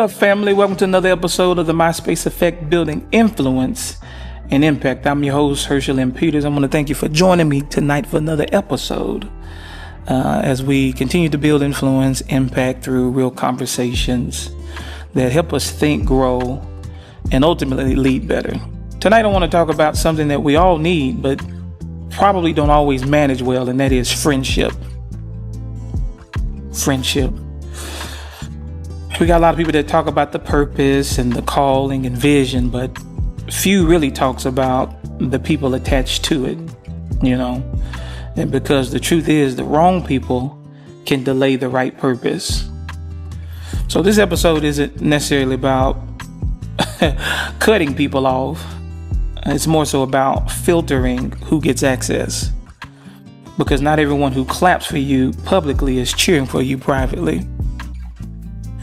up, family? Welcome to another episode of the MySpace Effect, Building Influence and Impact. I'm your host, Herschel M. Peters. I want to thank you for joining me tonight for another episode as we continue to build influence, impact through real conversations that help us think, grow, and ultimately lead better. Tonight, I want to talk about something that we all need, but probably don't always manage well, and that is friendship. Friendship. We got a lot of people that talk about the purpose and the calling and vision, but few really talks about the people attached to it, and because the truth is the wrong people can delay the right purpose. So this episode isn't necessarily about cutting people off. It's more so about filtering who gets access, because not everyone who claps for you publicly is cheering for you privately.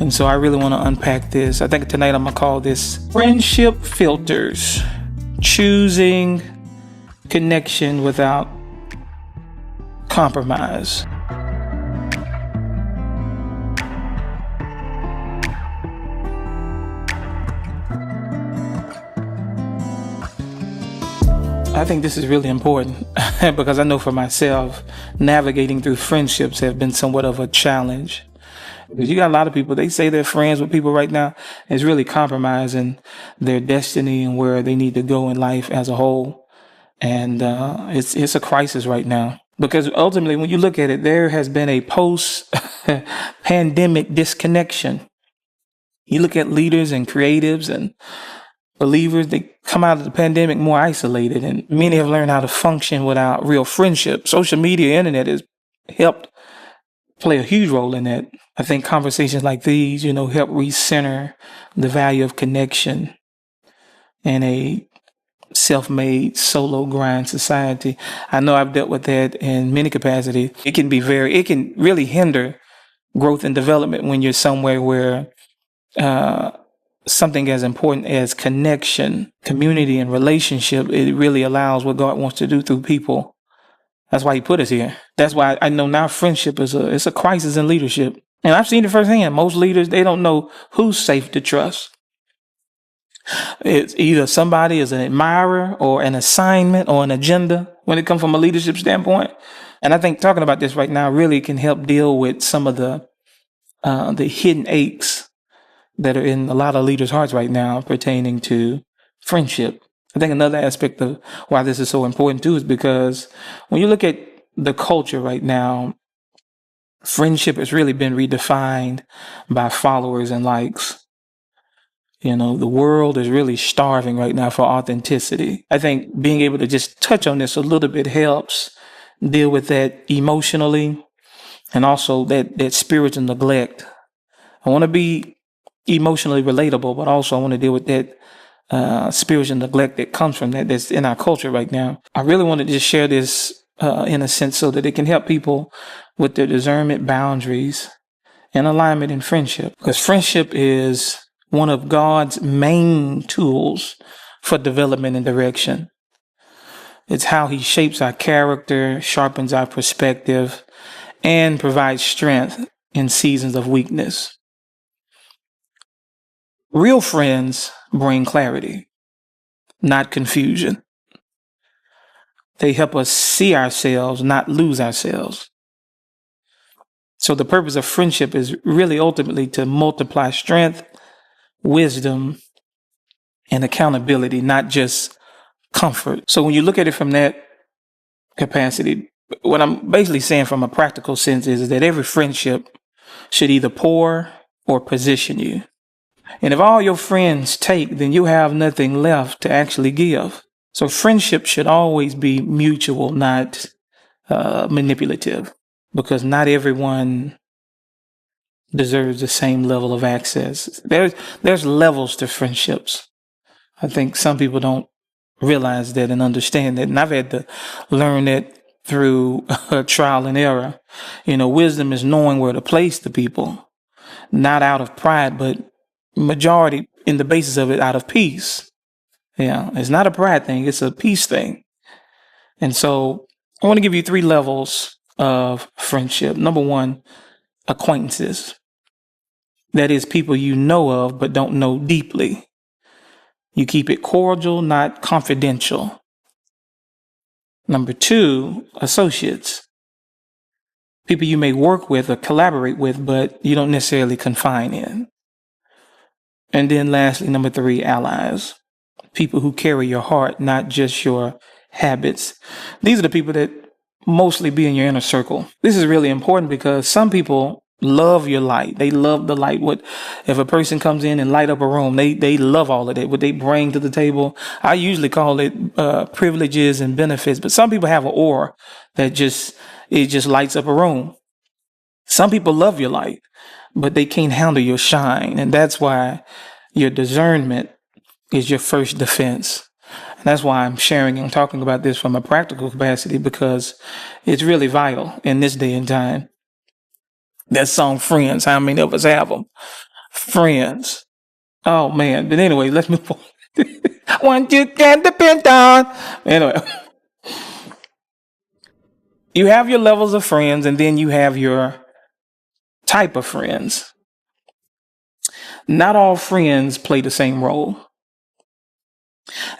And so I really want to unpack this. I think tonight I'm going to call this Friendship Filters. Choosing connection without compromise. I think this is really important because I know for myself, navigating through friendships have been somewhat of a challenge. Because you got a lot of people, they say they're friends with people right now. It's really compromising their destiny and where they need to go in life as a whole. And it's a crisis right now. Because ultimately, when you look at it, there has been a post-pandemic disconnection. You look at leaders and creatives and believers, they come out of the pandemic more isolated. And many have learned how to function without real friendship. Social media, internet has helped play a huge role in that. I think conversations like these, help recenter the value of connection in a self-made solo grind society. I know I've dealt with that in many capacities. It can really hinder growth and development when you're somewhere where something as important as connection, community, and relationship, it really allows what God wants to do through people. That's why he put us here. That's why I know now friendship is a crisis in leadership. And I've seen it firsthand. Most leaders, they don't know who's safe to trust. It's either somebody is an admirer or an assignment or an agenda when it comes from a leadership standpoint. And I think talking about this right now really can help deal with some of the hidden aches that are in a lot of leaders' hearts right now pertaining to friendship. I think another aspect of why this is so important too is because when you look at the culture right now, friendship has really been redefined by followers and likes. The world is really starving right now for authenticity. I think being able to just touch on this a little bit helps deal with that emotionally and also that spiritual neglect. I want to be emotionally relatable, but also I want to deal with that spiritual neglect that comes from that's in our culture right now. I really want to just share this in a sense so that it can help people with their discernment, boundaries, and alignment in friendship. Because friendship is one of God's main tools for development and direction. It's how he shapes our character, sharpens our perspective, and provides strength in seasons of weakness. Real friends bring clarity, not confusion. They help us see ourselves, not lose ourselves. So the purpose of friendship is really ultimately to multiply strength, wisdom, and accountability, not just comfort. So when you look at it from that capacity, what I'm basically saying from a practical sense is that every friendship should either pour or position you. And if all your friends take, then you have nothing left to actually give. So friendship should always be mutual, not manipulative, because not everyone deserves the same level of access. There's levels to friendships. I think some people don't realize that and understand that. And I've had to learn that through trial and error. Wisdom is knowing where to place the people, not out of pride, but majority in the basis of it out of peace. Yeah, it's not a pride thing, it's a peace thing. And so I want to give you 3 levels of friendship. Number 1, acquaintances. That is, people you know of but don't know deeply. You keep it cordial, not confidential. Number 2, associates. People you may work with or collaborate with, but you don't necessarily confine in. And then lastly, number 3, allies. People who carry your heart, not just your habits. These are the people that mostly be in your inner circle. This is really important because some people love your light. They love the light. What if a person comes in and light up a room? They love all of that. What they bring to the table. I usually call it privileges and benefits, but some people have an aura that just lights up a room. Some people love your light, but they can't handle your shine, and that's why your discernment is your first defense. And that's why I'm sharing and talking about this from a practical capacity, because it's really vital in this day and time. That song, Friends, how many of us have them? Friends. Oh, man. But anyway, let's move on. One you can depend on. Anyway. You have your levels of friends, and then you have your type of friends. Not all friends play the same role.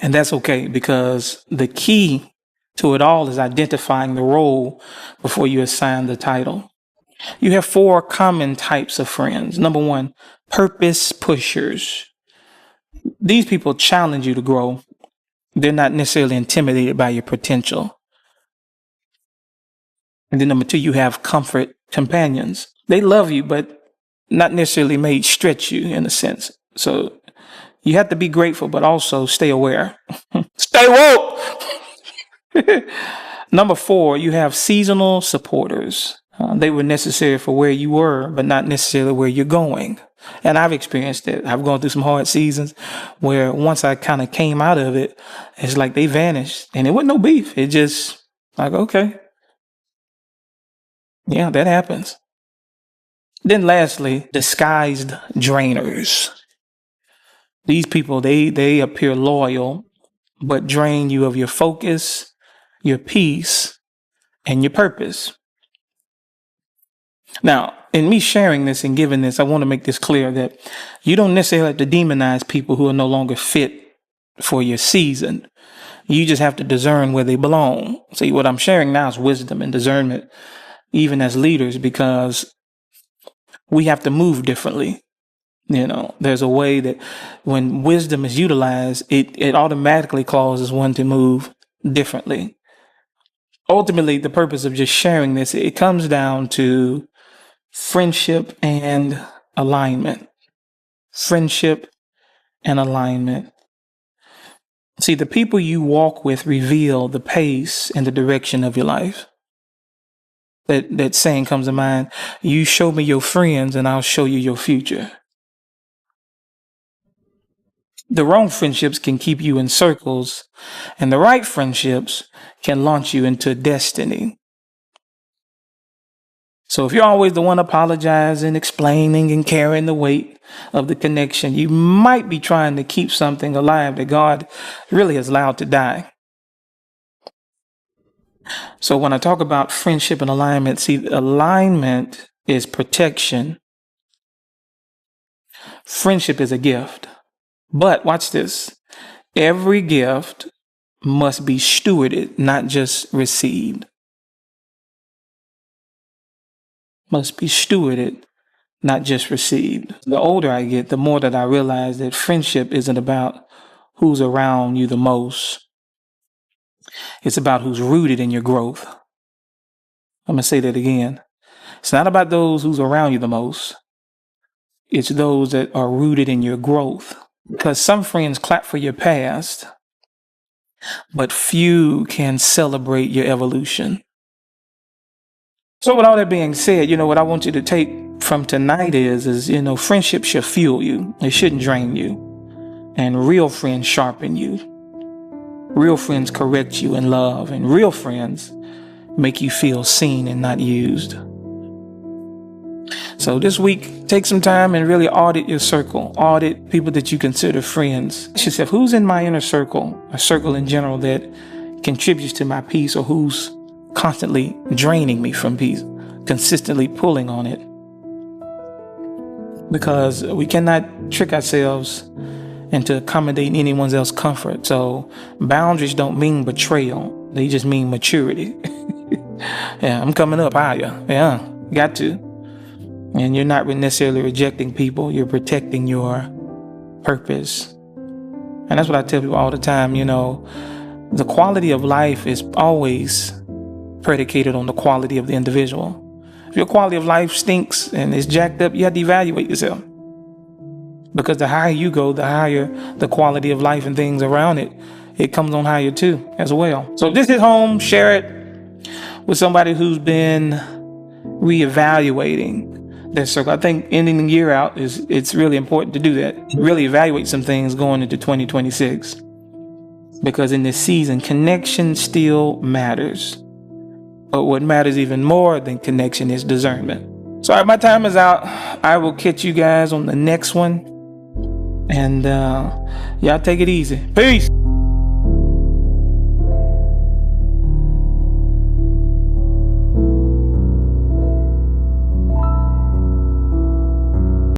And that's okay, because the key to it all is identifying the role before you assign the title. You have 4 common types of friends. Number 1, purpose pushers. These people challenge you to grow. They're not necessarily intimidated by your potential. And then number 2, you have comfort companions. They love you, but not necessarily may stretch you in a sense. So you have to be grateful, but also stay aware. Stay woke! Number 4, you have seasonal supporters. They were necessary for where you were, but not necessarily where you're going. And I've experienced it. I've gone through some hard seasons where once I kind of came out of it, it's like they vanished. And it wasn't no beef. It just like, okay. Yeah, that happens. Then lastly, disguised drainers. These people, they appear loyal, but drain you of your focus, your peace, and your purpose. Now, in me sharing this and giving this, I want to make this clear that you don't necessarily have to demonize people who are no longer fit for your season. You just have to discern where they belong. See, what I'm sharing now is wisdom and discernment, even as leaders, because we have to move differently. You know, there's a way that when wisdom is utilized, it automatically causes one to move differently. Ultimately, the purpose of just sharing this, it comes down to friendship and alignment. Friendship and alignment. See, the people you walk with reveal the pace and the direction of your life. That saying comes to mind, you show me your friends and I'll show you your future. The wrong friendships can keep you in circles, and the right friendships can launch you into destiny. So if you're always the one apologizing, explaining, and carrying the weight of the connection, you might be trying to keep something alive that God really has allowed to die. So when I talk about friendship and alignment, see, alignment is protection. Friendship is a gift. But watch this. Every gift must be stewarded, not just received. Must be stewarded, not just received. The older I get, the more that I realize that friendship isn't about who's around you the most. It's about who's rooted in your growth. I'm going to say that again. It's not about those who's around you the most. It's those that are rooted in your growth. Because some friends clap for your past, but few can celebrate your evolution. So with all that being said, what I want you to take from tonight is, friendship should fuel you. It shouldn't drain you. And real friends sharpen you. Real friends correct you in love. And real friends make you feel seen and not used. So this week, take some time and really audit your circle. Audit people that you consider friends. Ask yourself, who's in my inner circle, a circle in general that contributes to my peace, or who's constantly draining me from peace, consistently pulling on it. because we cannot trick ourselves into accommodating anyone's else's comfort. So boundaries don't mean betrayal. They just mean maturity. Yeah, I'm coming up higher. Yeah, got to. And you're not necessarily rejecting people. You're protecting your purpose. And that's what I tell people all the time. You know, the quality of life is always predicated on the quality of the individual. If your quality of life stinks and is jacked up, you have to evaluate yourself. Because the higher you go, the higher the quality of life and things around it, it comes on higher too, as well. So if this is home, share it with somebody who's been reevaluating their circle. I think ending the year out it's really important to do that. Really evaluate some things going into 2026. Because in this season, connection still matters. But what matters even more than connection is discernment. So all right, my time is out. I will catch you guys on the next one. And y'all take it easy. Peace.